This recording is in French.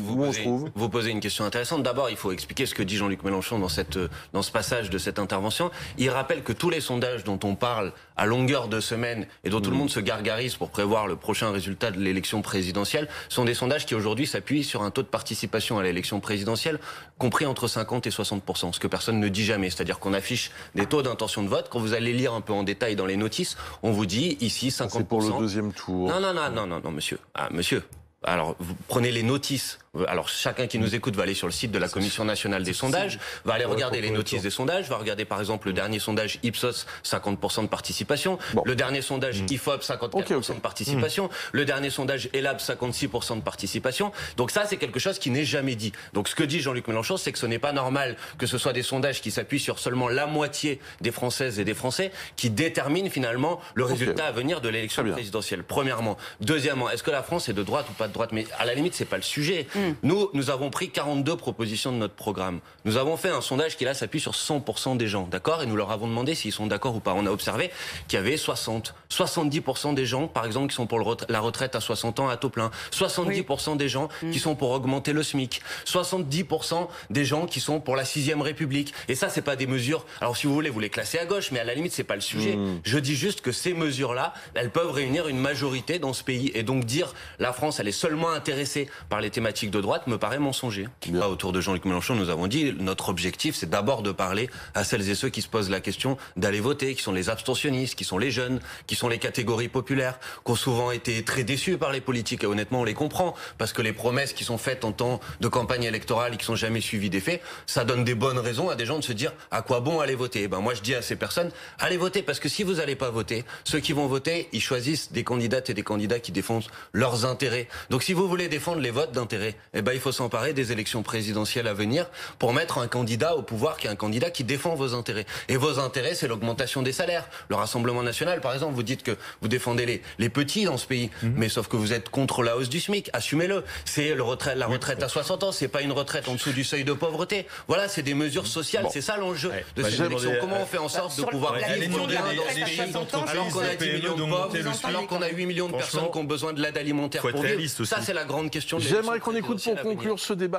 Vous posez une question intéressante. D'abord, il faut expliquer ce que dit Jean-Luc Mélenchon dans ce passage de cette intervention. Il rappelle que tous les sondages dont on parle à longueur de semaine et dont tout le monde se gargarise pour prévoir le prochain résultat de l'élection présidentielle sont des sondages qui aujourd'hui s'appuient sur un taux de participation à l'élection présidentielle compris entre 50 et 60%, ce que personne ne dit jamais. C'est-à-dire qu'on affiche des taux d'intention de vote. Quand vous allez lire un peu en détail dans les notices, on vous dit ici 50%. C'est pour le deuxième tour. Non, monsieur. Ah, monsieur. Alors, vous prenez les notices. Alors, chacun qui nous écoute va aller sur le site de la Commission nationale des sondages, va aller regarder les notices des sondages, va regarder par exemple le dernier sondage Ipsos, 50% de participation, le dernier sondage IFOP, 54% de participation, le dernier sondage ELAB, 56% de participation. Donc ça, c'est quelque chose qui n'est jamais dit. Donc ce que dit Jean-Luc Mélenchon, c'est que ce n'est pas normal que ce soit des sondages qui s'appuient sur seulement la moitié des Françaises et des Français qui déterminent finalement le résultat à venir de l'élection présidentielle. Premièrement. Deuxièmement, est-ce que la France est de droite ou pas de droite? Mais à la limite, c'est pas le sujet. Nous avons pris 42 propositions de notre programme. Nous avons fait un sondage qui là s'appuie sur 100% des gens, d'accord? Et nous leur avons demandé s'ils sont d'accord ou pas. On a observé qu'il y avait 70% des gens, par exemple, qui sont pour la retraite à 60 ans à taux plein. 70% des gens qui sont pour augmenter le SMIC. 70% des gens qui sont pour la 6ème République. Et ça, c'est pas des mesures. Alors, si vous voulez, vous les classez à gauche, mais à la limite, c'est pas le sujet. Je dis juste que ces mesures-là, elles peuvent réunir une majorité dans ce pays. Et donc dire la France, elle est seulement intéressée par les thématiques de droite me paraît mensonger. Là, autour de Jean-Luc Mélenchon, nous avons dit, notre objectif, c'est d'abord de parler à celles et ceux qui se posent la question d'aller voter, qui sont les abstentionnistes, qui sont les jeunes, qui sont les catégories populaires, qui ont souvent été très déçus par les politiques. Et honnêtement, on les comprend, parce que les promesses qui sont faites en temps de campagne électorale et qui sont jamais suivies des faits, ça donne des bonnes raisons à des gens de se dire à quoi bon aller voter. Et ben moi, je dis à ces personnes, allez voter, parce que si vous n'allez pas voter, ceux qui vont voter, ils choisissent des candidates et des candidats qui défendent leurs intérêts. Donc si vous voulez défendre les votes d'intérêt, eh ben il faut s'emparer des élections présidentielles à venir pour mettre un candidat au pouvoir qui est un candidat qui défend vos intérêts. Et vos intérêts, c'est l'augmentation des salaires. Le Rassemblement national, par exemple, vous dites que vous défendez les petits dans ce pays, mais sauf que vous êtes contre la hausse du SMIC. Assumez-le. C'est la retraite à 60 ans, c'est pas une retraite en dessous du seuil de pauvreté. Voilà, c'est des mesures sociales. C'est ça l'enjeu de ces élections. Comment on fait en sorte de pouvoir vivre bien dans ce pays alors qu'on a 10 millions de pauvres, alors qu'on a 8 millions de personnes qui ont besoin de l'aide alimentaire pour vivre? Ça, c'est la grande question. J'aimerais qu'on écoute pour conclure ce débat.